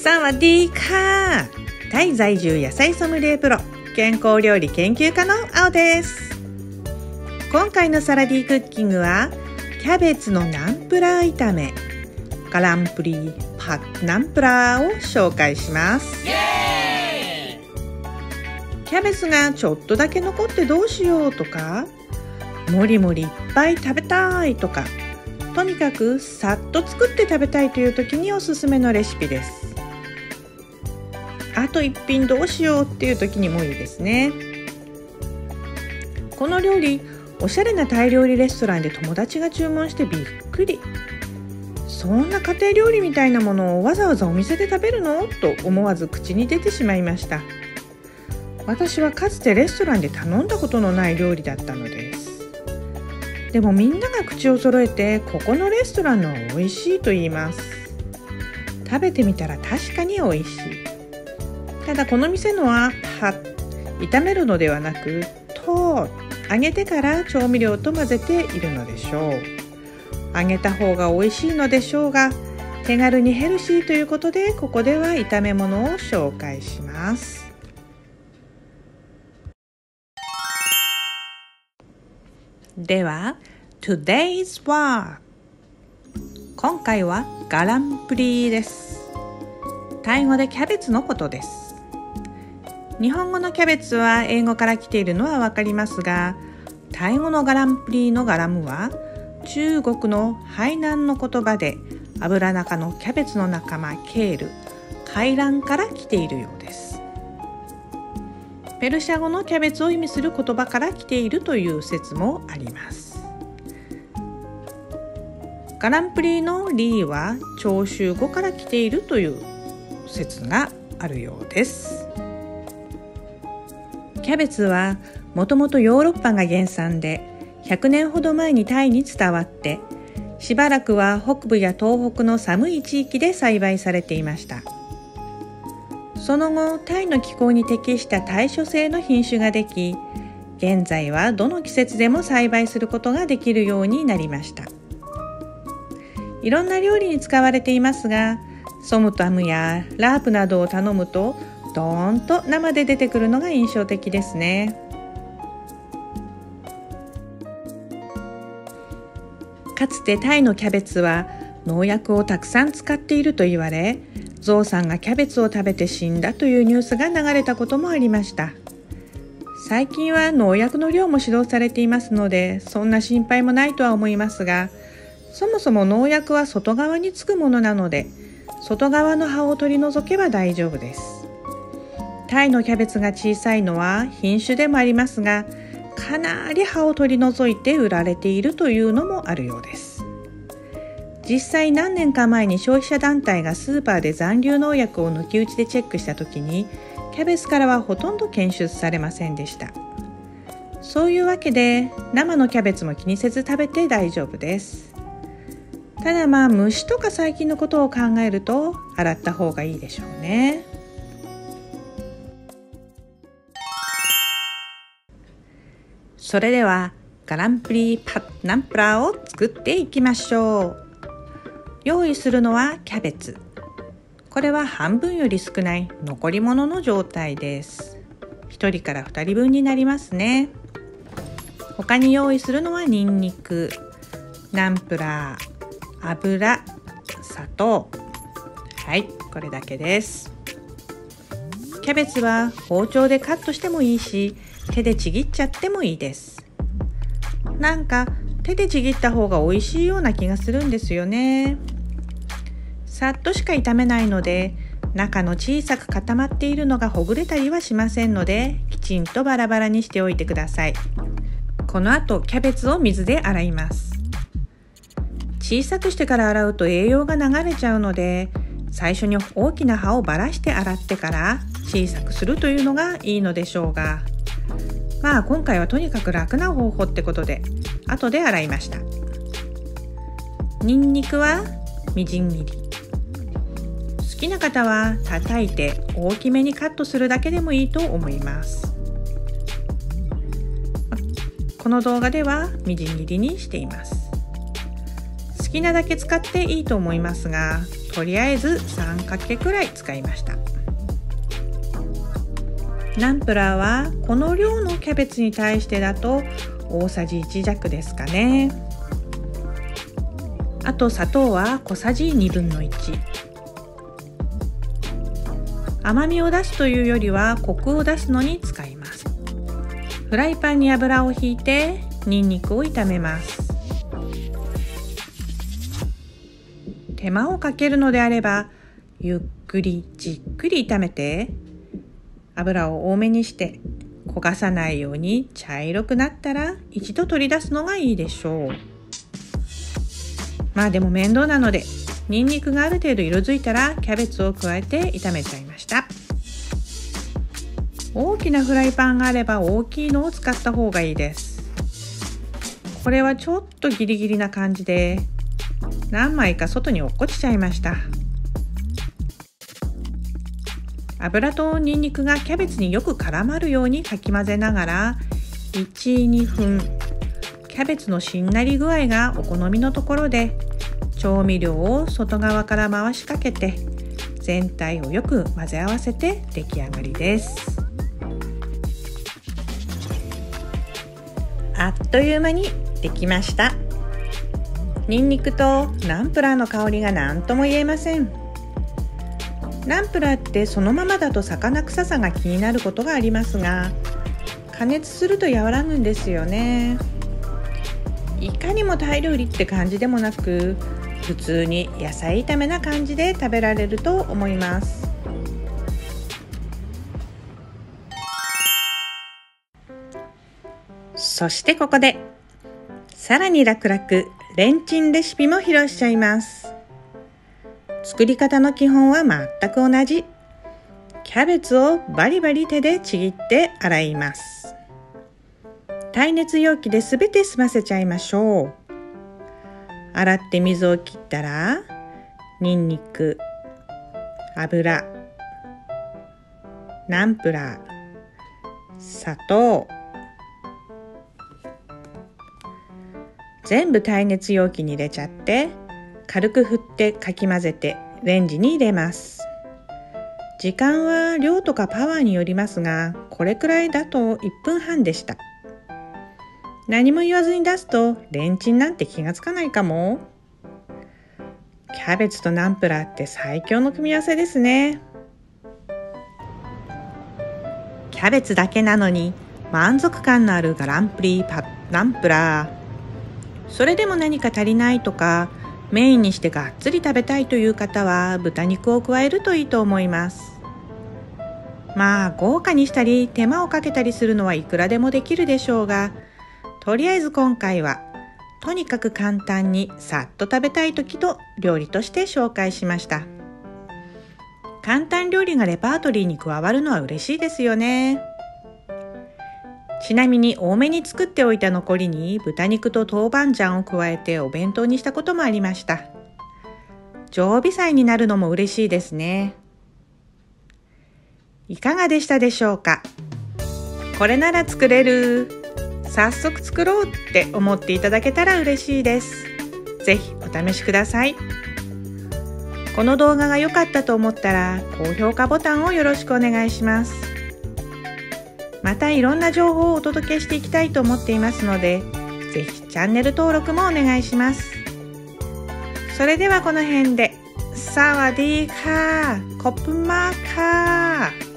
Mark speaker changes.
Speaker 1: サワディーカー。タイ在住野菜ソムリエプロ健康料理研究家の青です。今回のサラディークッキングはキャベツのナンプラー炒めガランプリパッナンプラーを紹介します。キャベツがちょっとだけ残ってどうしようとか、もりもりいっぱい食べたいとか、とにかくさっと作って食べたいという時におすすめのレシピです。あと一品どうしようっていう時にもいいですね。この料理、おしゃれなタイ料理レストランで友達が注文してびっくり。そんな家庭料理みたいなものをわざわざお店で食べるの？と思わず口に出てしまいました。私はかつてレストランで頼んだことのない料理だったのです。でもみんなが口を揃えてここのレストランのは美味しいと言います。食べてみたら確かに美味しい。ただこの店のは炒めるのではなく揚げてから調味料と混ぜているのでしょう。揚げた方が美味しいのでしょうが、手軽にヘルシーということでここでは炒め物を紹介します。では Today's Word。 今回はガランプリです。タイ語でキャベツのことです。日本語のキャベツは英語から来ているのはわかりますが、タイ語のガランプリのガラムは中国のハイナンの言葉でアブラナ科のキャベツの仲間ケール、海蘭から来ているようです。ペルシャ語のキャベツを意味する言葉から来ているという説もあります。ガランプリのリーは長州語から来ているという説があるようです。キャベツはもともとヨーロッパが原産で100年ほど前にタイに伝わって、しばらくは北部や東北の寒い地域で栽培されていました。その後、タイの気候に適したタイ種性の品種ができ、現在はどの季節でも栽培することができるようになりました。いろんな料理に使われていますが、ソムタムやラープなどを頼むとドーンと生で出てくるのが印象的ですね。かつてタイのキャベツは農薬をたくさん使っていると言われ、ゾウさんがキャベツを食べて死んだというニュースが流れたこともありました。最近は農薬の量も指導されていますので、そんな心配もないとは思いますが、そもそも農薬は外側につくものなので、外側の葉を取り除けば大丈夫です。タイのキャベツが小さいのは品種でもありますが、かなり葉を取り除いて売られているというのもあるようです。実際何年か前に消費者団体がスーパーで残留農薬を抜き打ちでチェックしたときに、キャベツからはほとんど検出されませんでした。そういうわけで生のキャベツも気にせず食べて大丈夫です。ただ虫とか細菌のことを考えると洗った方がいいでしょうね。それではガランプリパッナンプラーを作っていきましょう。用意するのはキャベツ。これは半分より少ない残り物の状態です。1人から2人分になりますね。他に用意するのはニンニク、ナンプラー、油、砂糖。はい、これだけです。キャベツは包丁でカットしてもいいし、手でちぎっちゃってもいいです。なんか手でちぎった方が美味しいような気がするんですよね。さっとしか炒めないので、中の小さく固まっているのがほぐれたりはしませんので、きちんとバラバラにしておいてください。この後キャベツを水で洗います。小さくしてから洗うと栄養が流れちゃうので、最初に大きな葉をばらして洗ってから小さくするというのがいいのでしょうが、今回はとにかく楽な方法ってことで後で洗いました。ニンニクはみじん切り。好きな方は叩いて大きめにカットするだけでもいいと思います。この動画ではみじん切りにしています。好ききなだけ使っていいと思いますが、とりあえず3かけくらい使いました。ナンプラーはこの量のキャベツに対してだと大さじ1弱ですかね。あと砂糖は小さじ1/2。甘みを出すというよりはコクを出すのに使います。フライパンに油をひいてニンニクを炒めます。手間をかけるのであればゆっくりじっくり炒めて、油を多めにして焦がさないように茶色くなったら一度取り出すのがいいでしょう。まあでも面倒なので、ニンニクがある程度色づいたらキャベツを加えて炒めちゃいました。大きなフライパンがあれば大きいのを使った方がいいです。これはちょっとギリギリな感じで何枚か外に落っこちちゃいました。油とニンニクがキャベツによく絡まるようにかき混ぜながら 1、2 分、キャベツのしんなり具合がお好みのところで調味料を外側から回しかけて全体をよく混ぜ合わせて出来上がりです。あっという間にできました。ニンニクとナンプラーの香りが何とも言えません。ナンプラーってそのままだと魚臭さが気になることがありますが、加熱すると和らぐんですよね。いかにもタイ料理って感じでもなく、普通に野菜炒めな感じで食べられると思います。そしてここでさらに楽々レンチンレシピも披露しちゃいます。作り方の基本は全く同じ。キャベツをバリバリ手でちぎって洗います。耐熱容器で全て済ませちゃいましょう。洗って水を切ったら、ニンニク、油、ナンプラー、砂糖、全部耐熱容器に入れちゃって、軽く振ってかき混ぜてレンジに入れます。時間は量とかパワーによりますが、これくらいだと1分半でした。何も言わずに出すとレンチンなんて気がつかないかも。キャベツとナンプラーって最強の組み合わせですね。キャベツだけなのに満足感のあるガランプリナンプラー。それでも何か足りないとか、メインにしてがっつり食べたいという方は豚肉を加えるといいと思います。まあ豪華にしたり手間をかけたりするのはいくらでもできるでしょうが、とりあえず今回はとにかく簡単にさっと食べたい時の料理として紹介しました。簡単料理がレパートリーに加わるのは嬉しいですよね。ちなみに多めに作っておいた残りに豚肉と豆板醤を加えてお弁当にしたこともありました。常備菜になるのも嬉しいですね。いかがでしたでしょうか。これなら作れる、早速作ろうって思っていただけたら嬉しいです。ぜひお試しください。この動画が良かったと思ったら高評価ボタンをよろしくお願いします。またいろんな情報をお届けしていきたいと思っていますので、ぜひチャンネル登録もお願いします。それではこの辺で、サワディーカー、コップマーカー。